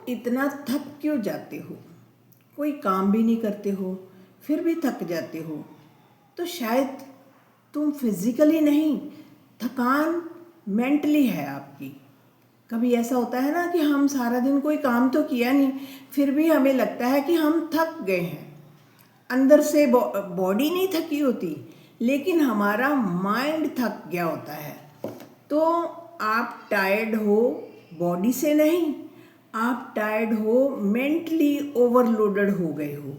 इतना थक क्यों जाते हो? कोई काम भी नहीं करते हो फिर भी थक जाते हो। तो शायद तुम फिजिकली नहीं, थकान मेंटली है आपकी। कभी ऐसा होता है ना कि हम सारा दिन कोई काम तो किया नहीं, फिर भी हमें लगता है कि हम थक गए हैं। अंदर से बॉडी नहीं थकी होती, लेकिन हमारा माइंड थक गया होता है। तो आप टायर्ड हो बॉडी से नहीं, आप टायर्ड हो मेंटली ओवरलोडेड हो गए हो,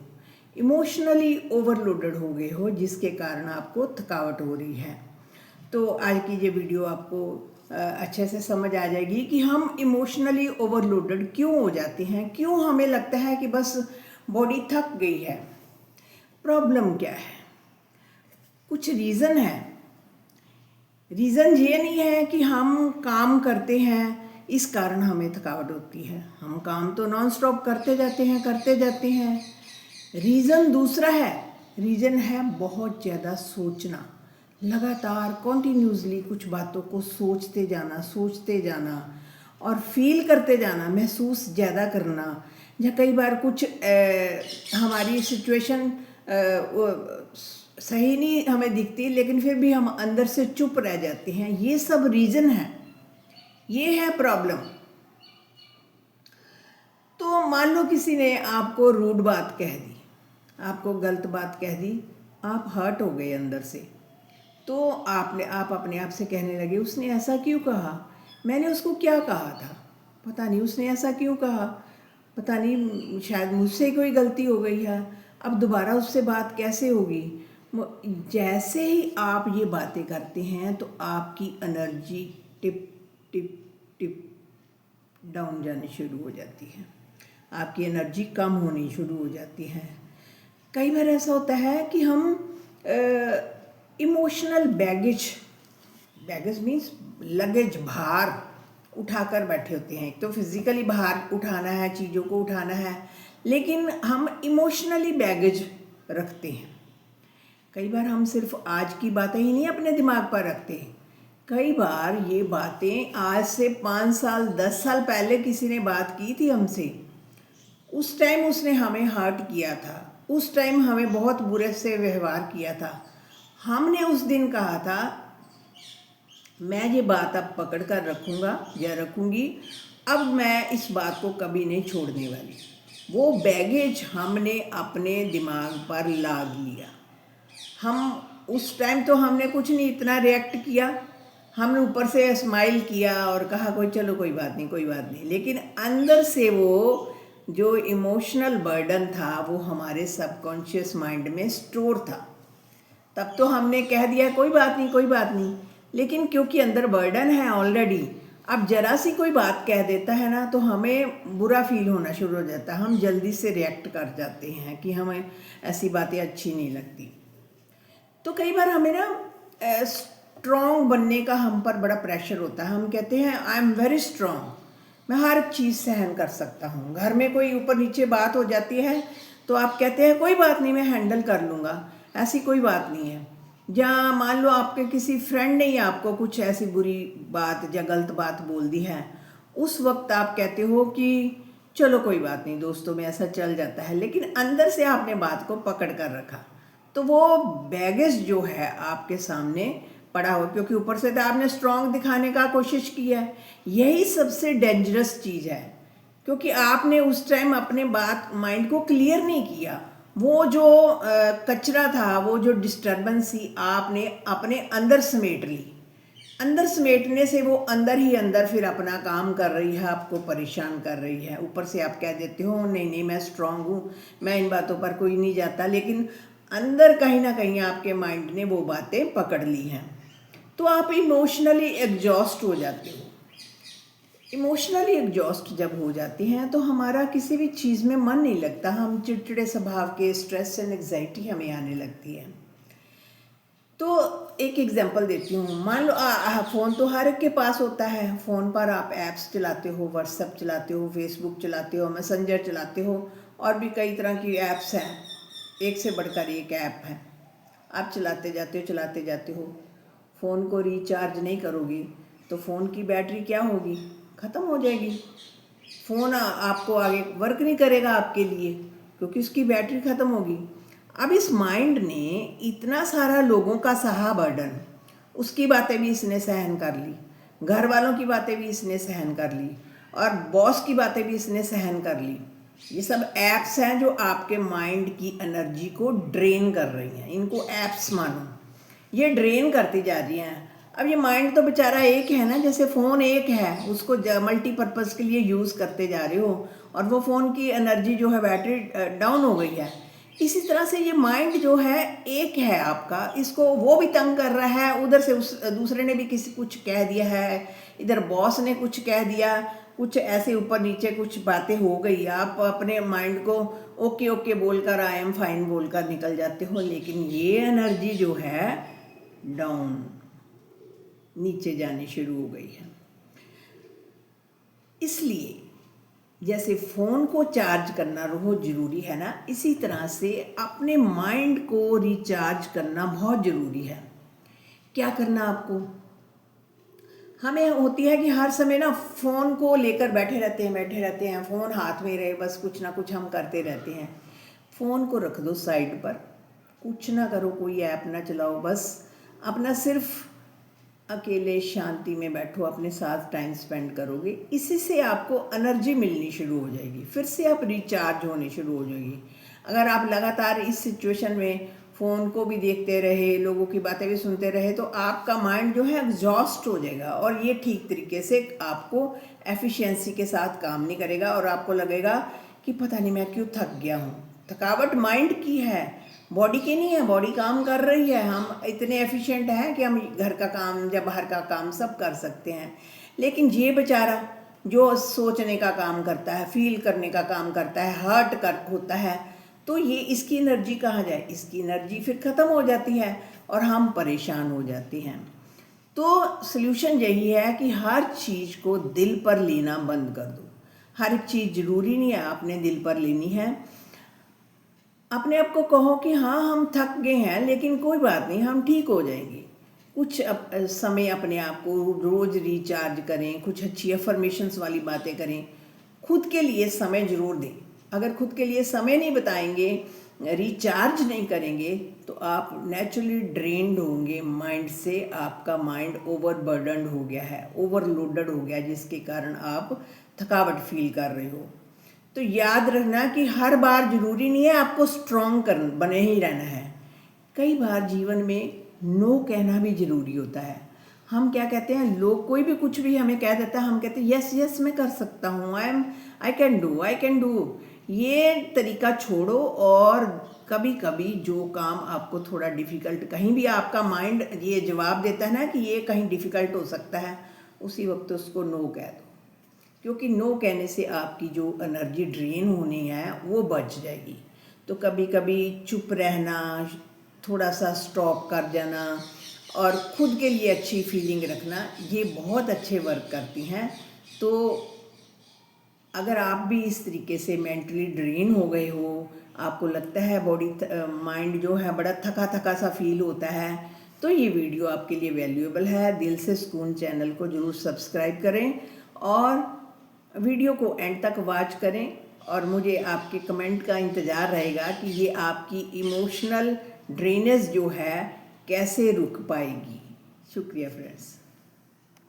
इमोशनली ओवरलोडेड हो गए हो, जिसके कारण आपको थकावट हो रही है। तो आज की ये वीडियो आपको अच्छे से समझ आ जाएगी कि हम इमोशनली ओवरलोडेड क्यों हो जाते हैं, क्यों हमें लगता है कि बस बॉडी थक गई है। प्रॉब्लम क्या है? कुछ रीज़न है। रीज़न ये नहीं है कि हम काम करते हैं इस कारण हमें थकावट होती है। हम काम तो नॉन स्टॉप करते जाते हैं। रीज़न दूसरा है। रीज़न है बहुत ज़्यादा सोचना, लगातार कॉन्टीन्यूसली कुछ बातों को सोचते जाना और फील करते जाना, महसूस ज़्यादा करना। या कई बार कुछ हमारी सिचुएशन सही नहीं हमें दिखती, लेकिन फिर भी हम अंदर से चुप रह जाते हैं। ये सब रीज़न है, ये है प्रॉब्लम। तो मान लो किसी ने आपको रूड बात कह दी, आपको गलत बात कह दी, आप हर्ट हो गए अंदर से। तो आप अपने आप से कहने लगे, उसने ऐसा क्यों कहा, मैंने उसको क्या कहा था, पता नहीं उसने ऐसा क्यों कहा, पता नहीं शायद मुझसे कोई गलती हो गई है, अब दोबारा उससे बात कैसे होगी। जैसे ही आप ये बातें करते हैं तो आपकी energy tip tip tip down जानी शुरू हो जाती है, आपकी एनर्जी कम होनी शुरू हो जाती है। कई बार ऐसा होता है कि हम इमोशनल बैगेज मीन्स लगेज, भार उठाकर बैठे होते हैं। एक तो फिजिकली भार उठाना है, चीज़ों को उठाना है, लेकिन हम इमोशनली बैगेज रखते हैं। कई बार हम सिर्फ आज की बातें ही नहीं अपने दिमाग पर रखते हैं, कई बार ये बातें आज से 5 साल 10 साल पहले किसी ने बात की थी हमसे, उस टाइम उसने हमें हर्ट किया था, उस टाइम हमें बहुत बुरे से व्यवहार किया था। हमने उस दिन कहा था मैं ये बात अब पकड़ कर रखूँगा या रखूँगी, अब मैं इस बात को कभी नहीं छोड़ने वाली। वो बैगेज हमने अपने दिमाग पर लाद लिया। हम उस टाइम तो हमने कुछ नहीं इतना रिएक्ट किया, हमने ऊपर से स्माइल किया और कहा कोई चलो कोई बात नहीं, लेकिन अंदर से वो जो इमोशनल बर्डन था वो हमारे सबकॉन्शियस माइंड में स्टोर था। तब तो हमने कह दिया कोई बात नहीं, लेकिन क्योंकि अंदर बर्डन है ऑलरेडी, अब जरा सी कोई बात कह देता है ना तो हमें बुरा फील होना शुरू हो जाता है। हम जल्दी से रिएक्ट कर जाते हैं कि हमें ऐसी बातें अच्छी नहीं लगती। तो कई बार हमें ना स्ट्रॉन्ग बनने का हम पर बड़ा प्रेशर होता है। हम कहते हैं आई एम वेरी स्ट्रॉन्ग, मैं हर चीज़ सहन कर सकता हूँ। घर में कोई ऊपर नीचे बात हो जाती है तो आप कहते हैं कोई बात नहीं, मैं हैंडल कर लूँगा, ऐसी कोई बात नहीं है। या मान लो आपके किसी फ्रेंड ने ही आपको कुछ ऐसी बुरी बात या गलत बात बोल दी है, उस वक्त आप कहते हो कि चलो कोई बात नहीं, दोस्तों में ऐसा चल जाता है, लेकिन अंदर से आपने बात को पकड़ कर रखा। तो वो बैगेज जो है आपके सामने पड़ा हो, क्योंकि ऊपर से तो आपने स्ट्रॉन्ग दिखाने का कोशिश की है। यही सबसे डेंजरस चीज़ है, क्योंकि आपने उस टाइम अपने बात माइंड को क्लियर नहीं किया। वो जो कचरा था, वो जो डिस्टर्बेंस थी, आपने अपने अंदर समेट ली। अंदर समेटने से वो अंदर ही अंदर फिर अपना काम कर रही है, आपको परेशान कर रही है। ऊपर से आप कह देते हो नहीं मैं स्ट्रांग हूँ, मैं इन बातों पर कोई नहीं जाता, लेकिन अंदर कहीं ना कहीं आपके माइंड ने वो बातें पकड़ ली हैं। तो आप इमोशनली एग्जॉस्ट हो जाते हो। इमोशनली एग्जॉस्ट जब हो जाते हैं तो हमारा किसी भी चीज़ में मन नहीं लगता, हम चिड़चिड़े स्वभाव के, स्ट्रेस एंड एग्जाइटी हमें आने लगती है। तो एक एग्जांपल देती हूँ। मान लो फ़ोन तो हर एक के पास होता है। फ़ोन पर आप ऐप्स चलाते हो, व्हाट्सएप चलाते हो, फेसबुक चलाते हो, मैसेंजर चलाते हो, और भी कई तरह की ऐप्स हैं, एक से बढ़कर एक ऐप है। आप चलाते जाते हो। फ़ोन को रिचार्ज नहीं करोगी तो फ़ोन की बैटरी क्या होगी, ख़त्म हो जाएगी। फ़ोन आपको आगे वर्क नहीं करेगा आपके लिए, क्योंकि उसकी बैटरी ख़त्म होगी। अब इस माइंड ने इतना सारा लोगों का सहा बर्डन, उसकी बातें भी इसने सहन कर ली, घर वालों की बातें भी इसने सहन कर ली, और बॉस की बातें भी इसने सहन कर ली। ये सब एप्स हैं जो आपके माइंड की एनर्जी को ड्रेन कर रही हैं। इनको एप्स मानो, ये ड्रेन करती जा रही हैं। अब ये माइंड तो बेचारा एक है ना, जैसे फ़ोन एक है, उसको मल्टीपर्पज़ के लिए यूज़ करते जा रहे हो और वो फ़ोन की एनर्जी जो है बैटरी डाउन हो गई है। इसी तरह से ये माइंड जो है एक है आपका, इसको वो भी तंग कर रहा है, उधर से उस दूसरे ने भी किसी कुछ कह दिया है, इधर बॉस ने कुछ कह दिया, कुछ ऐसे ऊपर नीचे कुछ बातें हो गई, आप अपने माइंड को ओके ओके बोलकर आई एम फाइन बोलकर निकल जाते हो, लेकिन ये एनर्जी जो है डाउन, नीचे जानी शुरू हो गई है। इसलिए जैसे फ़ोन को चार्ज करना रोज़ ज़रूरी है ना, इसी तरह से अपने माइंड को रिचार्ज करना बहुत ज़रूरी है। क्या करना आपको, हमें होती है कि हर समय ना फ़ोन को लेकर बैठे रहते हैं, फ़ोन हाथ में रहे, बस कुछ ना कुछ हम करते रहते हैं। फ़ोन को रख दो साइड पर, कुछ ना करो, कोई ऐप ना चलाओ, बस अपना सिर्फ अकेले शांति में बैठो, अपने साथ टाइम स्पेंड करोगे, इसी से आपको एनर्जी मिलनी शुरू हो जाएगी, फिर से आप रिचार्ज होने शुरू हो जाएगी। अगर आप लगातार इस सिचुएशन में फ़ोन को भी देखते रहे, लोगों की बातें भी सुनते रहे, तो आपका माइंड जो है एग्जॉस्ट हो जाएगा और ये ठीक तरीके से आपको एफिशिएंसी के साथ काम नहीं करेगा और आपको लगेगा कि पता नहीं मैं क्यों थक गया हूँ। थकावट माइंड की है, बॉडी की नहीं है। बॉडी काम कर रही है, हम इतने एफिशिएंट हैं कि हम घर का काम या बाहर का काम सब कर सकते हैं, लेकिन ये बेचारा जो सोचने का काम करता है, फील करने का काम करता है, हर्ट कर होता है, तो ये इसकी एनर्जी कहाँ जाए, इसकी एनर्जी फिर ख़त्म हो जाती है और हम परेशान हो जाते हैं। तो सल्यूशन यही है कि हर चीज़ को दिल पर लेना बंद कर दो। हर एक चीज़ ज़रूरी नहीं है आपने दिल पर लेनी है। अपने आप को कहो कि हाँ हम थक गए हैं, लेकिन कोई बात नहीं, हम ठीक हो जाएंगे। कुछ समय अपने आप को रोज़ रिचार्ज करें, कुछ अच्छी अफर्मेशंस वाली बातें करें, खुद के लिए समय ज़रूर दें। अगर खुद के लिए समय नहीं बताएंगे, रिचार्ज नहीं करेंगे, तो आप नेचुरली ड्रेन्ड होंगे माइंड से। आपका माइंड ओवरबर्डन्ड हो गया है, ओवरलोडेड हो गया, जिसके कारण आप थकावट फील कर रहे हो। तो याद रखना कि हर बार ज़रूरी नहीं है आपको स्ट्रॉन्ग बने ही रहना है। कई बार जीवन में नो कहना भी ज़रूरी होता है। हम क्या कहते हैं, लोग कोई भी कुछ भी हमें कह देता है, हम कहते हैं यस यस मैं कर सकता हूँ, आई कैन डू। ये तरीका छोड़ो और कभी कभी जो काम आपको थोड़ा डिफ़िकल्ट, कहीं भी आपका माइंड ये जवाब देता है ना कि ये कहीं डिफ़िकल्ट हो सकता है, उसी वक्त उसको नो कह दो, क्योंकि नो कहने से आपकी जो एनर्जी ड्रेन होनी है वो बच जाएगी। तो कभी कभी चुप रहना, थोड़ा सा स्टॉप कर जाना और खुद के लिए अच्छी फीलिंग रखना, ये बहुत अच्छे वर्क करती हैं। तो अगर आप भी इस तरीके से मेंटली ड्रेन हो गए हो, आपको लगता है बॉडी माइंड जो है बड़ा थका थका सा फील होता है, तो ये वीडियो आपके लिए वैल्यूएबल है। दिल से सुकून चैनल को ज़रूर सब्सक्राइब करें और वीडियो को एंड तक वॉच करें, और मुझे आपके कमेंट का इंतज़ार रहेगा कि ये आपकी इमोशनल ड्रेनेज जो है कैसे रुक पाएगी। शुक्रिया फ्रेंड्स।